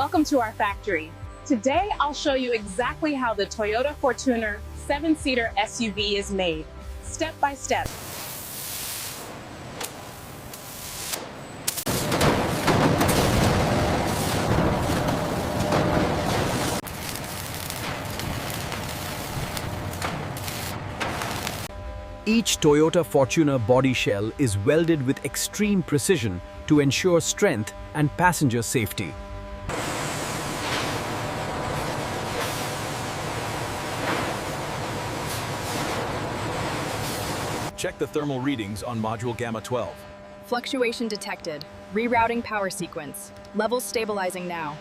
Welcome to our factory. Today, I'll show you exactly how the Toyota Fortuner 7-seater SUV is made, step by step. Each Toyota Fortuner body shell is welded with extreme precision to ensure strength and passenger safety. Check the thermal readings on module Gamma 12. Fluctuation detected. Rerouting power sequence. Levels stabilizing now.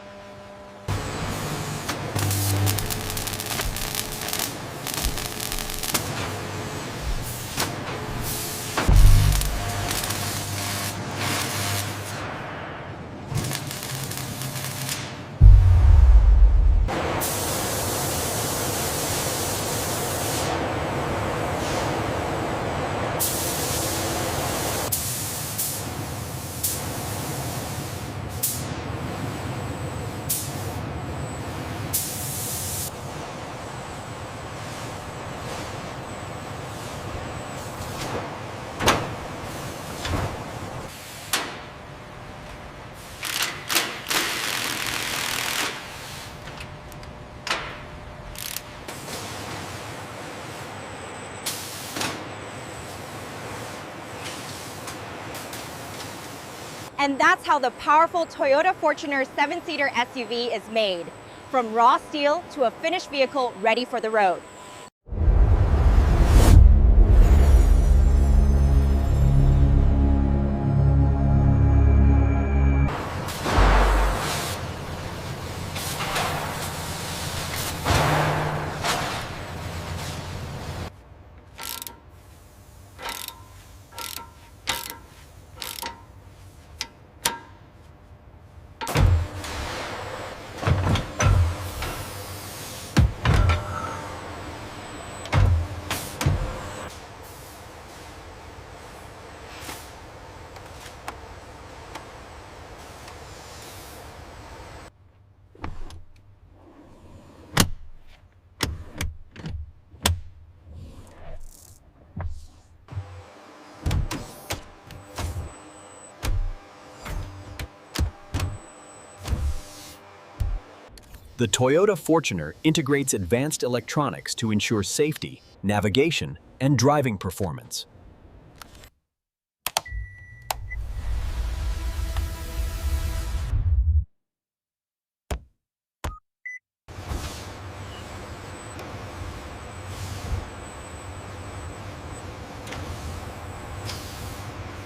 And that's how the powerful Toyota Fortuner 7-seater SUV is made, from raw steel to a finished vehicle ready for the road. The Toyota Fortuner integrates advanced electronics to ensure safety, navigation, and driving performance.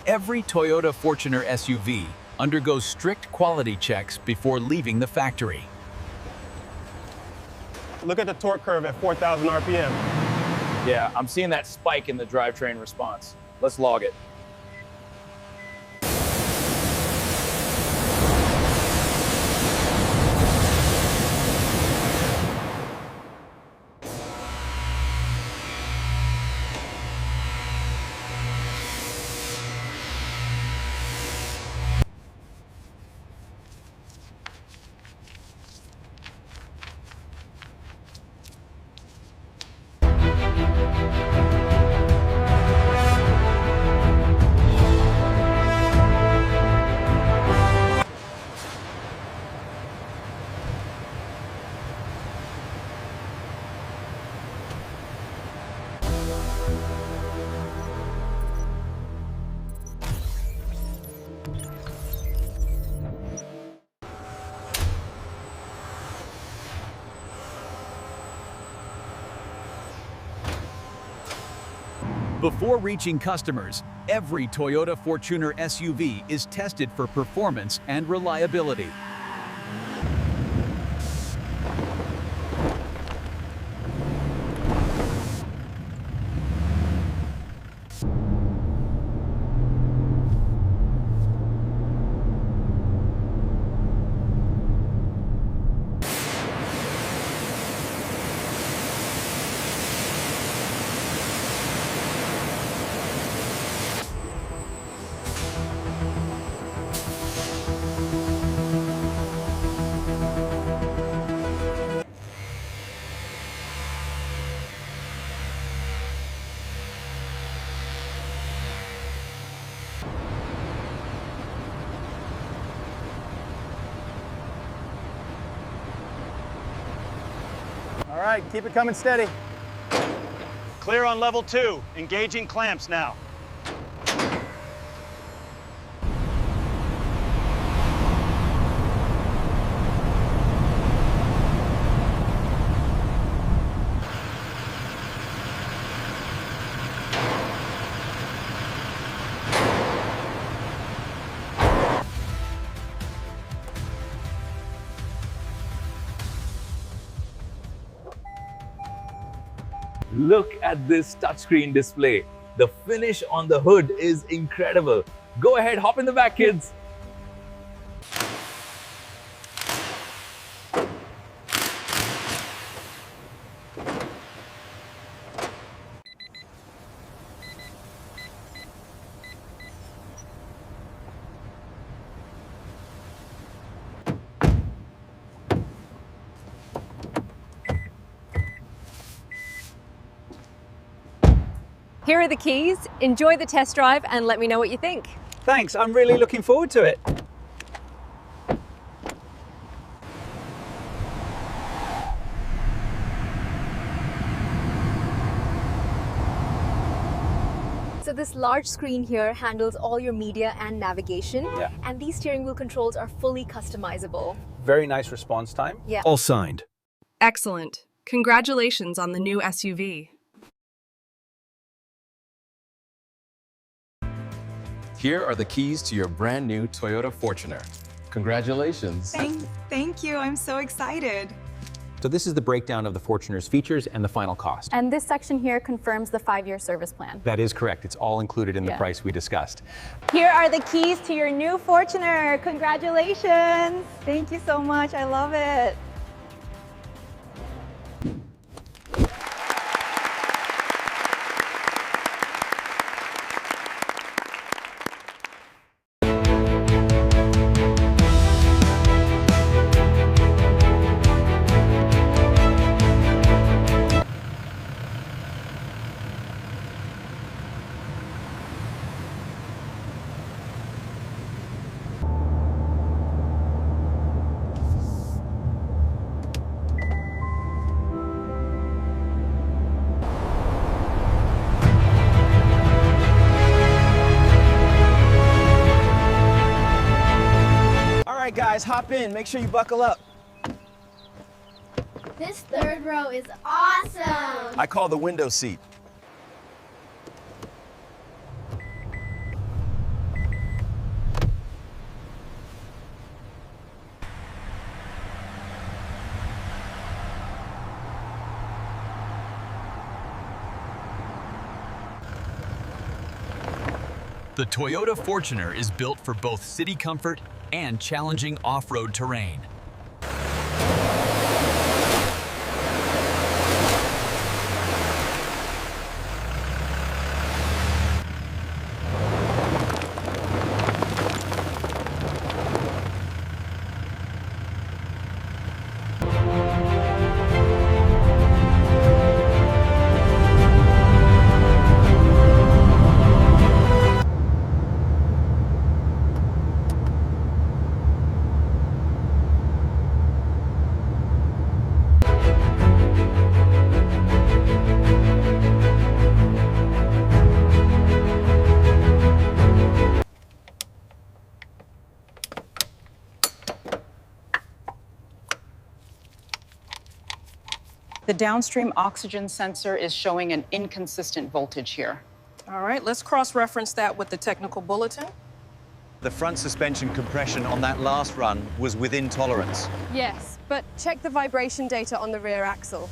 Every Toyota Fortuner SUV undergoes strict quality checks before leaving the factory. Look at the torque curve at 4,000 RPM. Yeah, I'm seeing that spike in the drivetrain response. Let's log it. Before reaching customers, every Toyota Fortuner SUV is tested for performance and reliability. All right, keep it coming steady. Clear on level 2. Engaging clamps now. Look at this touchscreen display. The finish on the hood is incredible. Go ahead, hop in the back, kids. Here are the keys. Enjoy the test drive and let me know what you think. Thanks, I'm really looking forward to it. So this large screen here handles all your media and navigation. Yeah. And these steering wheel controls are fully customizable. Very nice response time. Yeah. All signed. Excellent. Congratulations on the new SUV. Here are the keys to your brand new Toyota Fortuner. Congratulations. Thank you. I'm so excited. So this is the breakdown of the Fortuner's features and the final cost. And this section here confirms the 5-year service plan. That is correct. It's all included in the price we discussed. Here are the keys to your new Fortuner. Congratulations. Thank you so much. I love it. All right, guys, hop in. Make sure you buckle up. This third row is awesome. I call the window seat. The Toyota Fortuner is built for both city comfort and challenging off-road terrain. The downstream oxygen sensor is showing an inconsistent voltage here. All right, let's cross-reference that with the technical bulletin. The front suspension compression on that last run was within tolerance. Yes, but check the vibration data on the rear axle.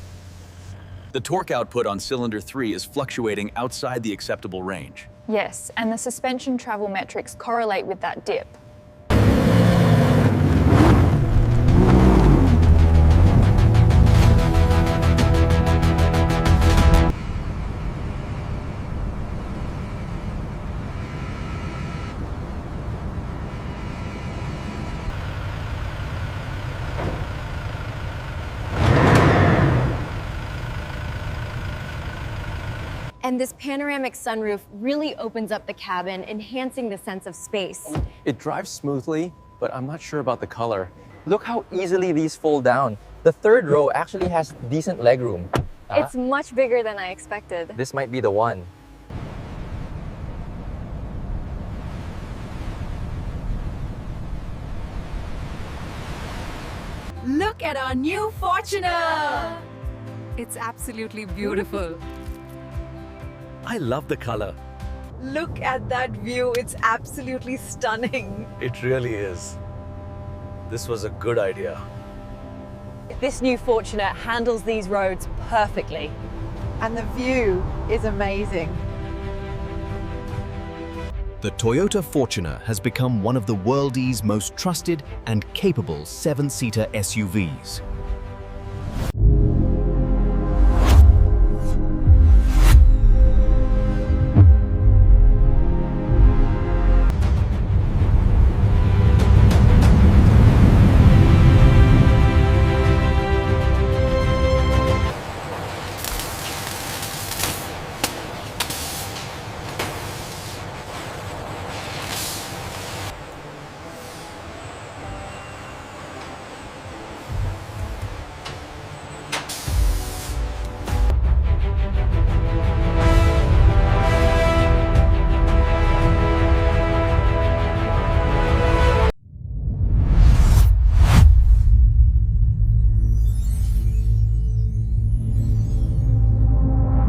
The torque output on cylinder 3 is fluctuating outside the acceptable range. Yes, and the suspension travel metrics correlate with that dip. And this panoramic sunroof really opens up the cabin, enhancing the sense of space. It drives smoothly, but I'm not sure about the color. Look how easily these fold down. The third row actually has decent legroom. It's much bigger than I expected. This might be the one. Look at our new Fortuner! It's absolutely beautiful. I love the color. Look at that view, it's absolutely stunning. It really is. This was a good idea. This new Fortuner handles these roads perfectly. And the view is amazing. The Toyota Fortuner has become one of the world's most trusted and capable 7-seater SUVs.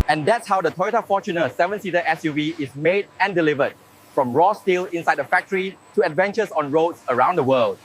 And that's how the Toyota Fortuner 7-seater SUV is made and delivered. From raw steel inside the factory to adventures on roads around the world.